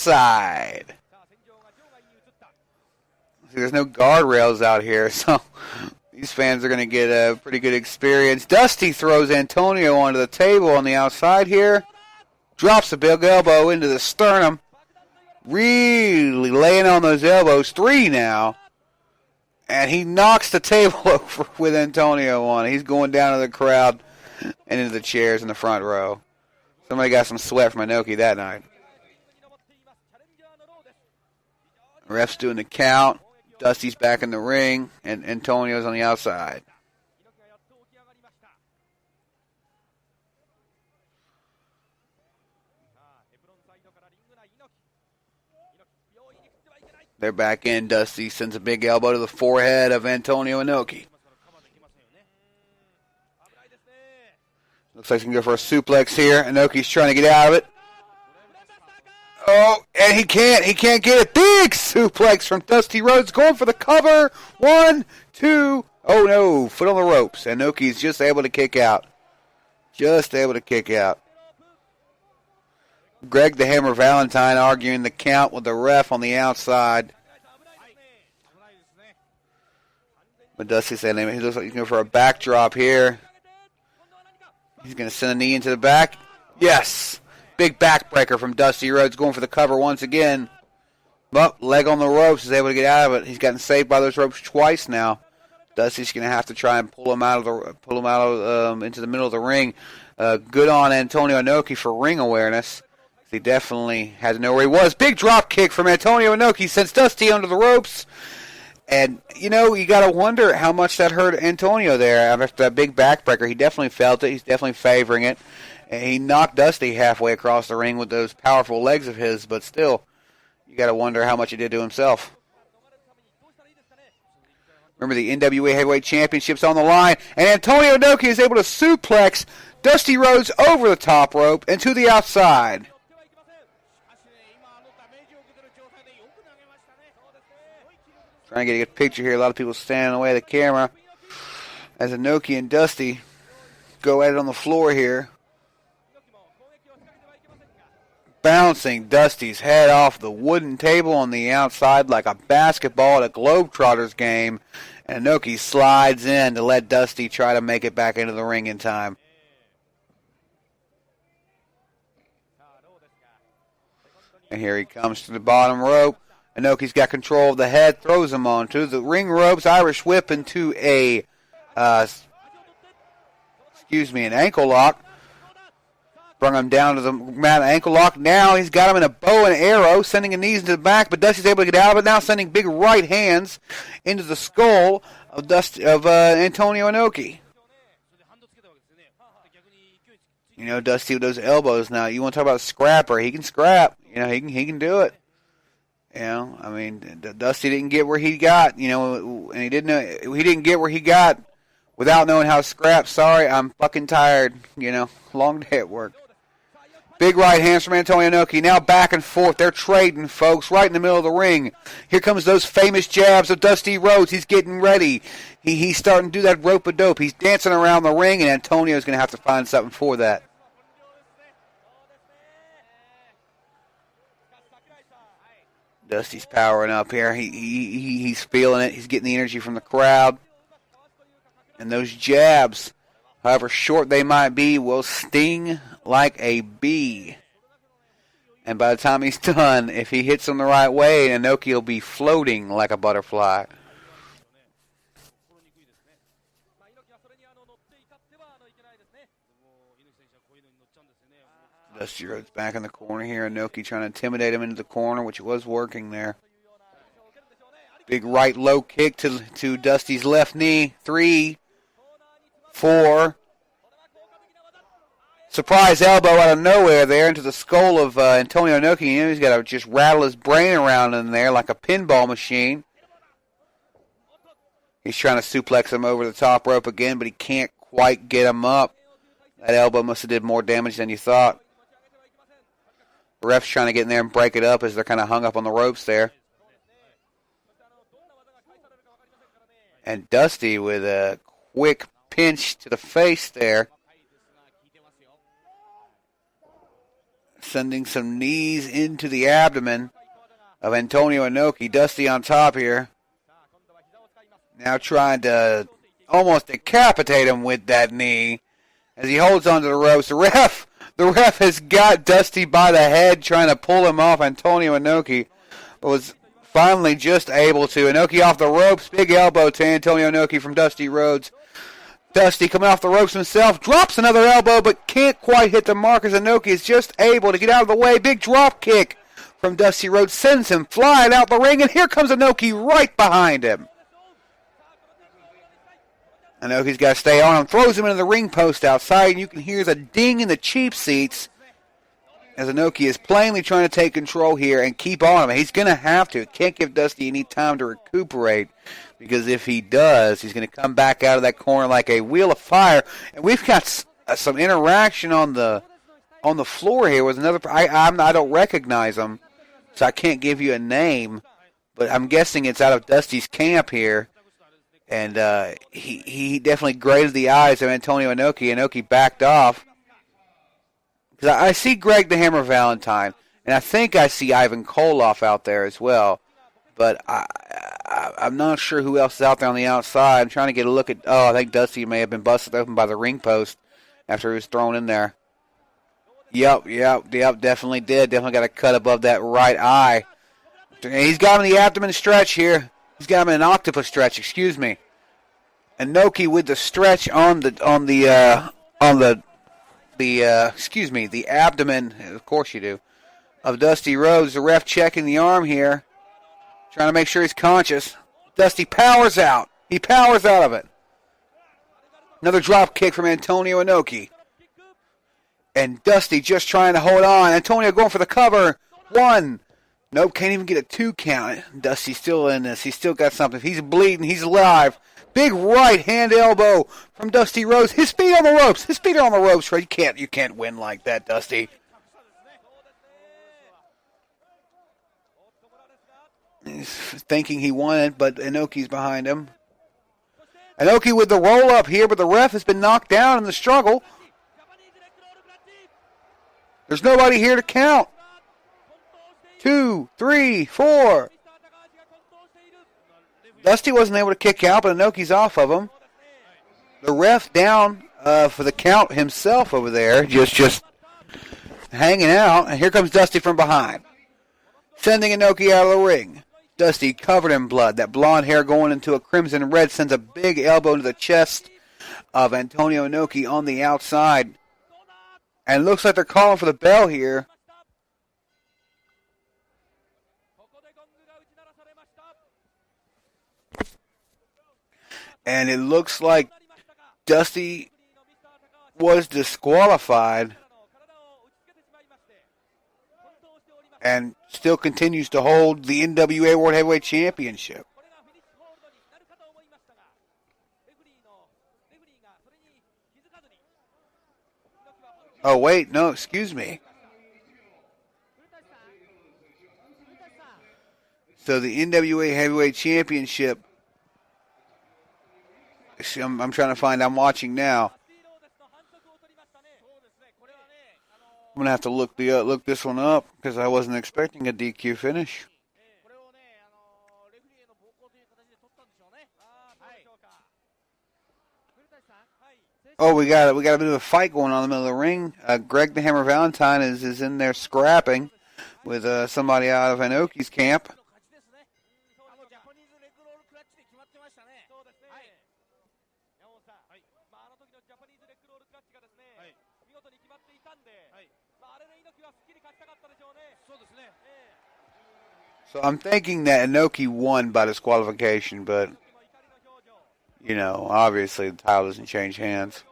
outside. See, there's no guardrails out here, so these fans are going to get a pretty good experience. Dusty throws Antonio onto the table on the outside here. Drops a big elbow into the sternum. Really laying on those elbows. 3 now. And he knocks the table over with Antonio on it. He's going down to the crowd and into the chairs in the front row. Somebody got some sweat from Inoki that night. Ref's doing the count. Dusty's back in the ring, and Antonio's on the outside. They're back in. Dusty sends a big elbow to the forehead of Antonio Inoki. Looks like he's going to go for a suplex here. Inoki's trying to get out of it. Oh, and he can't. He can't get it. Big suplex from Dusty Rhodes. Going for the cover. 1, 2. Oh, no. Foot on the ropes. Inoki's just able to kick out. Just able to kick out. Greg the Hammer Valentine arguing the count with the ref on the outside. But Dusty said he looks like he's going for a backdrop here. He's going to send a knee into the back. Yes. Big backbreaker from Dusty Rhodes going for the cover once again. But leg on the ropes, is able to get out of it. He's gotten saved by those ropes twice now. Dusty's going to have to try and pull him out into the middle of the ring. Good on Antonio Inoki for ring awareness. He definitely had to know where he was. Big drop kick from Antonio Inoki, sends Dusty under the ropes. And, you got to wonder how much that hurt Antonio there after that big backbreaker. He definitely felt it. He's definitely favoring it. And he knocked Dusty halfway across the ring with those powerful legs of his, but still, you got to wonder how much he did to himself. Remember, the NWA Heavyweight Championship's on the line, and Antonio Inoki is able to suplex Dusty Rhodes over the top rope and to the outside. Trying to get a good picture here. A lot of people standing in the way of the camera as Inoki and Dusty go at it on the floor here. Bouncing Dusty's head off the wooden table on the outside like a basketball at a Globetrotters game. And Inoki slides in to let Dusty try to make it back into the ring in time. And here he comes to the bottom rope. Inoki's got control of the head, throws him onto the ring ropes, Irish whip into an ankle lock. Brought him down to the mat, ankle lock. Now he's got him in a bow and arrow, sending a knees into the back, but Dusty's able to get out of it. Now sending big right hands into the skull of Antonio Inoki. Dusty with those elbows now. You want to talk about a scrapper? He can scrap. He can do it. Dusty didn't get where he got, and he didn't get where he got without knowing how to scrap. Sorry, I'm fucking tired, long day at work. Big right hands from Antonio Inoki. Now back and forth. They're trading, folks, right in the middle of the ring. Here comes those famous jabs of Dusty Rhodes. He's getting ready. He's starting to do that rope-a-dope. He's dancing around the ring, and Antonio's going to have to find something for that. Dusty's powering up here. He's feeling it. He's getting the energy from the crowd. And those jabs, however short they might be, will sting like a bee. And by the time he's done, if he hits them the right way, Inoki will be floating like a butterfly. Dusty Rhodes back in the corner here. Inoki trying to intimidate him into the corner, which was working there. Big right low kick to Dusty's left knee. 3, 4. Surprise elbow out of nowhere there into the skull of Antonio Inoki. He's got to just rattle his brain around in there like a pinball machine. He's trying to suplex him over the top rope again, but he can't quite get him up. That elbow must have did more damage than you thought. The ref's trying to get in there and break it up as they're kind of hung up on the ropes there. And Dusty with a quick pinch to the face there. sending some knees into the abdomen of Antonio Inoki. Dusty on top here. Now trying to almost decapitate him with that knee as he holds onto the ropes. The ref has got Dusty by the head trying to pull him off. Antonio Inoki was finally just able to. Inoki off the ropes. Big elbow to Antonio Inoki from Dusty Rhodes. Dusty coming off the ropes himself. Drops another elbow but can't quite hit the mark as Inoki is just able to get out of the way. Big drop kick from Dusty Rhodes. Sends him flying out the ring. And here comes Inoki right behind him. Inoki's got to stay on him. Throws him into the ring post outside. And you can hear the ding in the cheap seats as Inoki is plainly trying to take control here and keep on him. He's going to have to. Can't give Dusty any time to recuperate, because if he does, he's going to come back out of that corner like a wheel of fire. And we've got some interaction on the floor here with another. I don't recognize him, so I can't give you a name, but I'm guessing it's out of Dusty's camp here. And he definitely graded the eyes of Antonio Inoki. Inoki backed off. Because I see Greg the Hammer Valentine, and I think I see Ivan Koloff out there as well. But I'm not sure who else is out there on the outside. I'm trying to get a look at... Oh, I think Dusty may have been busted open by the ring post after he was thrown in there. Yep, definitely did. Definitely got a cut above that right eye. He's got him in the abdomen stretch here. He's got him in an octopus stretch, excuse me. Inoki with the stretch on the abdomen, of course you do, of Dusty Rhodes. The ref checking the arm here, trying to make sure he's conscious. Dusty powers out. He powers out of it. Another drop kick from Antonio Inoki. And Dusty just trying to hold on. Antonio going for the cover. 1. Nope, can't even get a 2 count. Dusty's still in this. He's still got something. He's bleeding. He's alive. Big right hand elbow from Dusty Rhodes. His feet on the ropes. His feet are on the ropes. Right? You can't win like that, Dusty. He's thinking he won it, but Inoki's behind him. Inoki with the roll up here, but the ref has been knocked down in the struggle. There's nobody here to count. 2, 3, 4. Dusty wasn't able to kick out, but Inoki's off of him. The ref down for the count himself over there, just hanging out. And here comes Dusty from behind, sending Inoki out of the ring. Dusty covered in blood. That blonde hair going into a crimson red sends a big elbow into the chest of Antonio Inoki on the outside. And it looks like they're calling for the bell here. And it looks like Dusty was disqualified and still continues to hold the NWA World Heavyweight Championship. Oh, wait, no, excuse me. So the NWA Heavyweight Championship, I'm trying to find, I'm watching now. I'm going to have to look this one up because I wasn't expecting a DQ finish. Oh, we got a bit of a fight going on in the middle of the ring. Greg the Hammer Valentine is in there scrapping with somebody out of Inoki's camp. So I'm thinking that Inoki won by disqualification, but, you know, obviously the title doesn't change hands.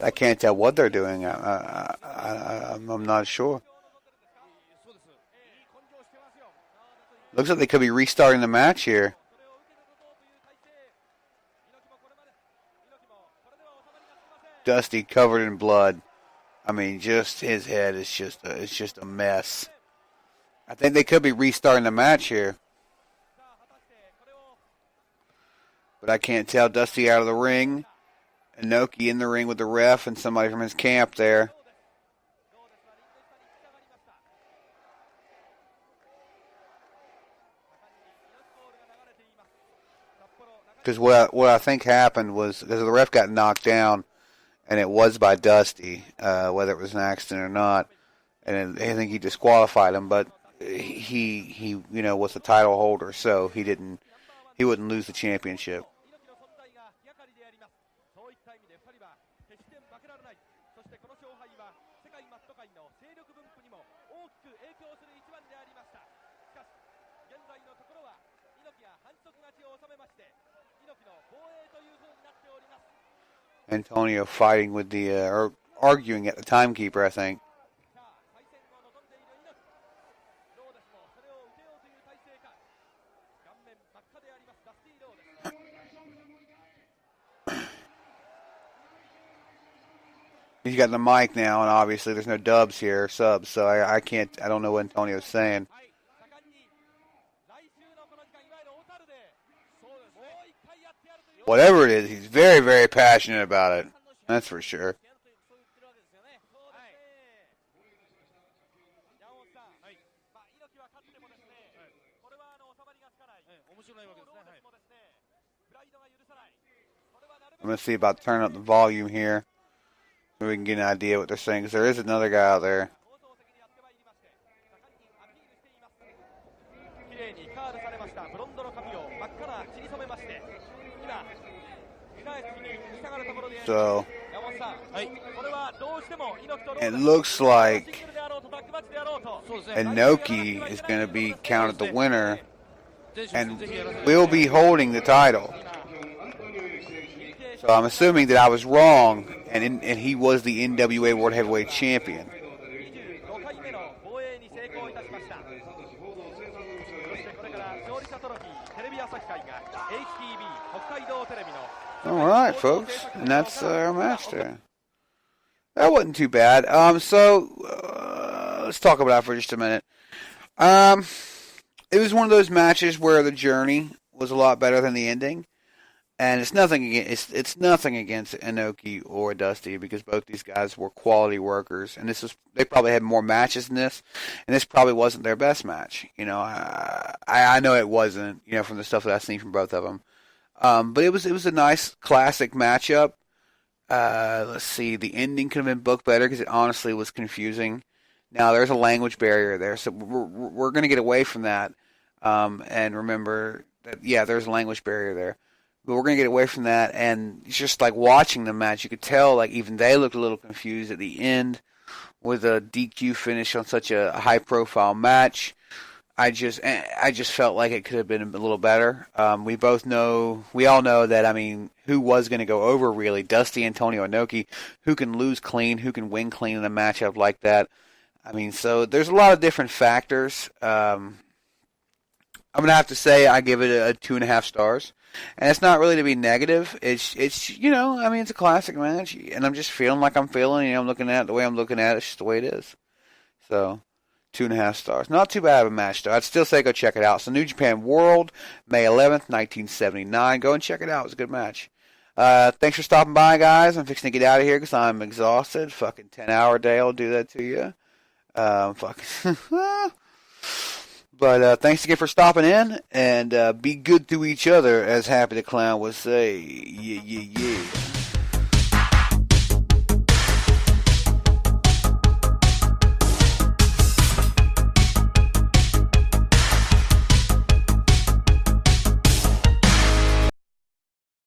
I can't tell what they're doing. I'm not sure. Looks like they could be restarting the match here. Dusty covered in blood. I mean, just his head is just a mess. I think they could be restarting the match here. But I can't tell. Dusty out of the ring. Inoki in the ring with the ref and somebody from his camp there. Because what I think happened was, because the ref got knocked down, and it was by Dusty, whether it was an accident or not, and I think he disqualified him, but he was the title holder, so he wouldn't lose the championship. Antonio fighting with or arguing at the timekeeper, I think. He's got the mic now, and obviously there's no dubs here, subs, so I don't know what Antonio's saying. Whatever it is, he's very, very passionate about it. That's for sure. I'm going to see about turning up the volume here so we can get an idea what they're saying, because there is another guy out there. So, it looks like Inoki is going to be counted the winner and will be holding the title. So I'm assuming that I was wrong, and he was the NWA World Heavyweight Champion. All right, folks, and that's our match there. That wasn't too bad. So let's talk about it for just a minute. It was one of those matches where the journey was a lot better than the ending, and it's nothing against Inoki or Dusty, because both these guys were quality workers, and they probably had more matches than this, and this probably wasn't their best match. I know it wasn't, from the stuff that I've seen from both of them. But it was a nice classic matchup. Let's see, the ending could have been booked better because it honestly was confusing. Now there's a language barrier there, so we're going to get away from that. And remember that there's a language barrier there, but we're going to get away from that. And it's just like watching the match, you could tell like even they looked a little confused at the end with a DQ finish on such a high profile match. I just felt like it could have been a little better. We all know that, who was going to go over really? Dusty, Antonio, Inoki. Who can lose clean? Who can win clean in a matchup like that? So there's a lot of different factors. I'm going to have to say I give it a 2.5 stars. And it's not really to be negative. It's it's a classic match. And I'm just feeling like I'm feeling. I'm looking at it the way I'm looking at it. It's just the way it is. So 2.5 stars. Not too bad of a match, though. I'd still say go check it out. So New Japan World, May 11th, 1979. Go and check it out. It was a good match. Thanks for stopping by, guys. I'm fixing to get out of here because I'm exhausted. Fucking 10-hour day will do that to you. But thanks again for stopping in, and be good to each other, as Happy the Clown would say. Yeah.